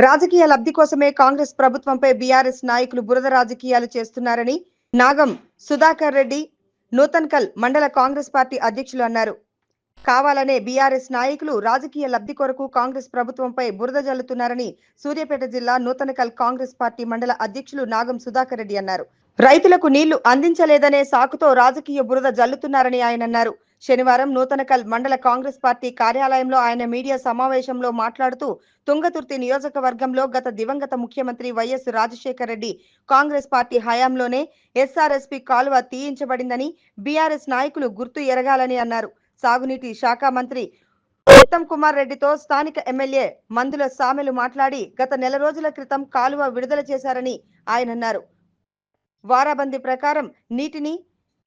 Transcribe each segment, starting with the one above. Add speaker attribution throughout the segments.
Speaker 1: రాజకీయ లబ్ధి కోసమే కాంగ్రెస్ ప్రభుత్వంపై బీఆర్ఎస్ నాయకులు బురద రాజకీయాలు చేస్తున్నారని నాగం సుధాకర్ రెడ్డి నూతన్కల్ మండల కాంగ్రెస్ పార్టీ అధ్యక్షులు అన్నారు. కావాలనే బీఆర్ఎస్ నాయకులు రాజకీయ లబ్ధి కొరకు కాంగ్రెస్ ప్రభుత్వంపై బురద జల్లుతున్నారని సూర్యాపేట జిల్లా నూతన్కల్ కాంగ్రెస్ పార్టీ మండల అధ్యక్షులు నాగం సుధాకర్ రెడ్డి అన్నారు. రైతులకు నీళ్లు అందించలేదనే సాకుతో రాజకీయ బురద జల్లుతున్నారని ఆయన అన్నారు. శనివారం నూతన్కల్ మండల కాంగ్రెస్ పార్టీ కార్యాలయంలో ఆయన మీడియా సమావేశంలో మాట్లాడుతూ తుంగతుర్తి నియోజకవర్గంలో గత దివంగత ముఖ్యమంత్రి వైఎస్ రాజశేఖర్ రెడ్డి కాంగ్రెస్ పార్టీ హయాంలోనే ఎస్ఆర్ఎస్పీ కాలువ తీయించబడిందని బీఆర్ఎస్ నాయకులు గుర్తు ఎరగాలని అన్నారు. సాగునీటి శాఖ మంత్రి ఉత్తమ్ కుమార్ రెడ్డితో స్థానిక ఎమ్మెల్యే మందుల సామెలు మాట్లాడి గత నెల రోజుల క్రితం కాలువ విడుదల చేశారని ఆయన అన్నారు. వారాబందీ ప్రకారం నీటిని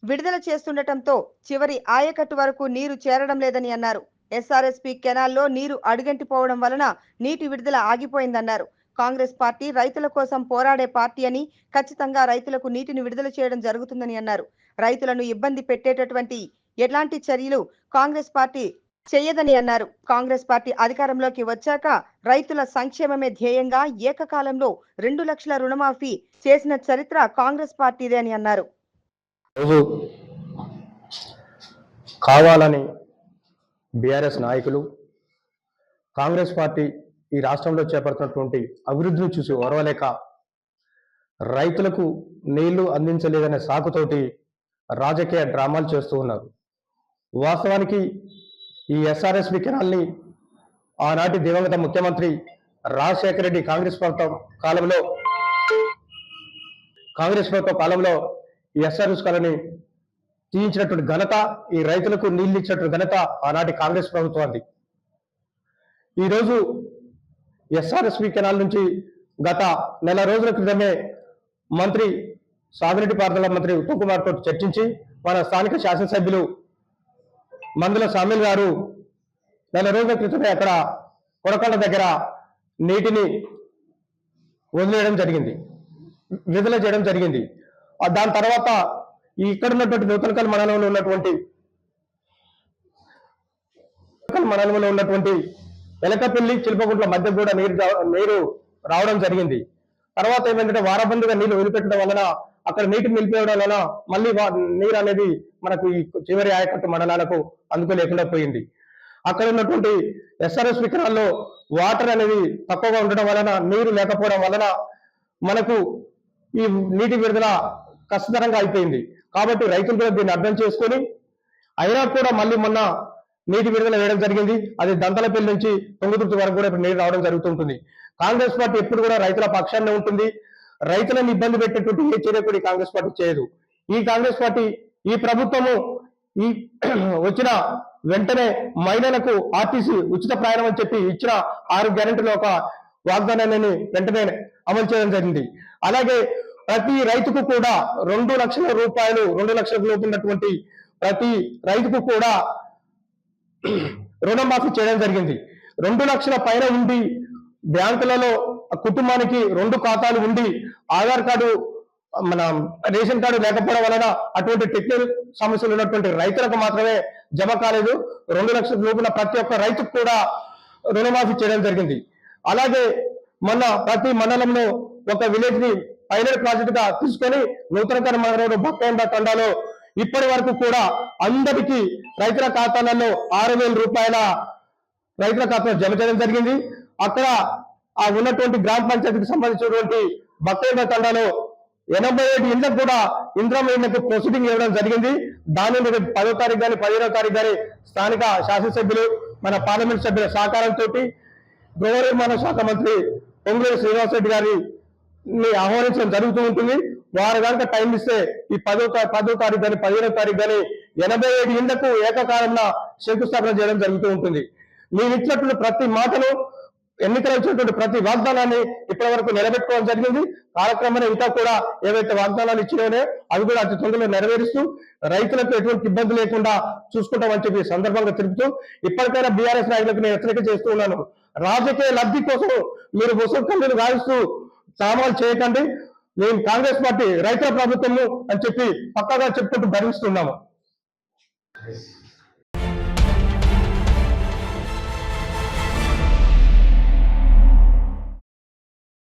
Speaker 1: విడుదల చేస్తుండటంతో చివరి ఆయకట్టు వరకు నీరు చేరడం లేదని అన్నారు. ఎస్ఆర్ఎస్పీ కెనాల్లో నీరు అడుగంటిపోవడం వలన నీటి విడుదల ఆగిపోయిందన్నారు. కాంగ్రెస్ పార్టీ రైతుల కోసం పోరాడే పార్టీ అని, ఖచ్చితంగా రైతులకు నీటిని విడుదల చేయడం జరుగుతుందని అన్నారు. రైతులను ఇబ్బంది పెట్టేటటువంటి ఎలాంటి చర్యలు కాంగ్రెస్ పార్టీ చేయదని అన్నారు. కాంగ్రెస్ పార్టీ అధికారంలోకి వచ్చాక రైతుల సంక్షేమమే ధ్యేయంగా ఏకకాలంలో 2 లక్షల రుణమాఫీ చేసిన చరిత్ర కాంగ్రెస్ పార్టీదే అని అన్నారు.
Speaker 2: కావాలని బీఆర్ఎస్ నాయకులు కాంగ్రెస్ పార్టీ ఈ రాష్ట్రంలో చేపడుతున్నటువంటి అభివృద్ధిని చూసి ఓర్వలేక రైతులకు నీళ్లు అందించలేదనే సాకుతోటి రాజకీయ డ్రామాలు చేస్తూ ఉన్నారు. వాస్తవానికి ఈ ఎస్ఆర్ఎస్పీ కెనాల్ని ఆనాటి దివంగత ముఖ్యమంత్రి రాజశేఖర రెడ్డి కాంగ్రెస్ ప్రభుత్వ కాలంలో ఈ ఎస్ఆర్ఎస్ కాలని తీయించినటువంటి ఘనత, ఈ రైతులకు నీళ్లు ఇచ్చినటువంటి ఘనత ఆనాటి కాంగ్రెస్ ప్రభుత్వానికి. ఈరోజు ఎస్ఆర్ఎస్పీ కెనాల్ నుంచి గత నెల రోజుల క్రితమే మంత్రి సాగునీటి పారుదల మంత్రి ఉత్తమ్ కుమార్ తో చర్చించి మన స్థానిక శాసనసభ్యులు మందుల సామిల్ గారు నెల రోజుల క్రితమే అక్కడ కొడకొండ దగ్గర నీటిని విడుదల చేయడం జరిగింది. దాని తర్వాత ఇక్కడ ఉన్నటువంటి నూతన్కల్ మండలంలో ఉన్నటువంటి ఎలకపల్లి చిలుపగుంట్ల మధ్య కూడా నీరు రావడం జరిగింది. తర్వాత ఏమైందంటే వారబందిగా నీళ్లు వదిలిపెట్టడం వలన అక్కడ నీటిని నిలిపేయడం వలన మళ్ళీ నీరు అనేది మనకు ఈ చివరి ఆయకట్టు మండలాలకు అందుకోలేకుండా పోయింది. అక్కడ ఉన్నటువంటి ఎస్ఆర్ఎస్ విక్రాల్లో వాటర్ అనేది తక్కువగా ఉండడం వలన, నీరు లేకపోవడం వలన మనకు ఈ నీటి విడుదల కష్టతరంగా అయిపోయింది. కాబట్టి రైతులు కూడా దీన్ని అర్థం చేసుకొని అయినా కూడా మళ్ళీ మొన్న నీటి విడుదల వేయడం జరిగింది. అది దంతలపల్లి నుంచి తుంగతుర్తి వరకు కూడా ఇప్పుడు నీరు రావడం జరుగుతుంటుంది. కాంగ్రెస్ పార్టీ ఎప్పుడు కూడా రైతుల పక్షాన్నే ఉంటుంది. రైతులను ఇబ్బంది పెట్టేటువంటి ఏ చర్య కూడా కాంగ్రెస్ పార్టీ చేయదు. ఈ కాంగ్రెస్ పార్టీ ఈ ప్రభుత్వము ఈ వచ్చిన వెంటనే మహిళలకు ఆర్టీసీ ఉచిత ప్రయాణం అని చెప్పి ఇచ్చిన 6 గ్యారెంటీలో ఒక వాగ్దానాన్ని వెంటనే అమలు చేయడం జరిగింది. అలాగే ప్రతి రైతుకు కూడా 2 లక్షల రూపాయలు, 2 లక్షలకు లోపు ఉన్నటువంటి ప్రతి రైతుకు కూడా రుణమాఫీ చేయడం జరిగింది. 2 లక్షల పైన ఉండి బ్యాంకులలో కుటుంబానికి 2 ఖాతాలు ఉండి ఆధార్ కార్డు, మన రేషన్ కార్డు లేకపోవడం వలన అటువంటి టెక్నికల్ సమస్యలు ఉన్నటువంటి రైతులకు మాత్రమే జమ కాలేదు. 2 లక్షల లోపున ప్రతి ఒక్క రైతుకు కూడా రుణమాఫీ చేయడం జరిగింది. అలాగే మొన్న ప్రతి మండలంలో ఒక విలేజ్ ని పైలట్ ప్రాజెక్ట్ గా తీసుకొని నూతనకర మండలంలో బక్కాయండ తండాలో ఇప్పటి వరకు కూడా అందరికీ రైతుల ఖాతాలలో 6,000 రూపాయల రైతుల ఖాతాలో జమ చేయడం జరిగింది. అక్కడ ఆ ఉన్నటువంటి గ్రామ పంచాయతీకి సంబంధించినటువంటి బక్కాయండ తండాలో 87 ఇళ్లకు కూడా ఇంద్రమ్మ ఇళ్లకు ప్రొసీడింగ్ ఇవ్వడం జరిగింది. దాని మీద 10వ తారీఖు కానీ 15వ తారీఖు కానీ స్థానిక శాసనసభ్యులు, మన పార్లమెంట్ సభ్యుల సహకారంతో గృహ నిర్మాణ శాఖ మంత్రి పొంగులేటి శ్రీనివాసరెడ్డి గారిని ఆహ్వానించడం జరుగుతూ ఉంటుంది. వారు కనుక టైం ఇస్తే ఈ 10వ తారీఖు కానీ 15వ తారీఖు కానీ 87 ఇళ్లకు ఏకకాలంలో శంకుస్థాపన చేయడం జరుగుతూ ఉంటుంది. మీరు ఇచ్చినటువంటి ప్రతి మాటను, ఎన్నికలు ఇచ్చినటువంటి ప్రతి వాగ్దానాన్ని ఇప్పటి వరకు నిలబెట్టుకోవడం జరిగింది. కాలక్రమేణా ఇంకా కూడా ఏవైతే వాగ్దానాలు ఇచ్చినాయో అవి కూడా అతి తొందరలో నెరవేరుస్తూ రైతులకు ఎటువంటి ఇబ్బంది లేకుండా చూసుకుంటామని చెప్పి సందర్భంగా తెలుపుతూ, ఇప్పటికైనా బీఆర్ఎస్ నాయకులకు నేను హెచ్చరిక చేస్తూ ఉన్నాను. రాజకీయ లబ్ధి కోసం మీరు ముసుగు కన్నీరు గావిస్తూ సామాలు చేయకండి. మేము కాంగ్రెస్ పార్టీ రైతుల ప్రభుత్వము అని చెప్పి పక్కాగా చెప్పుకుంటూ భరిస్తున్నాము.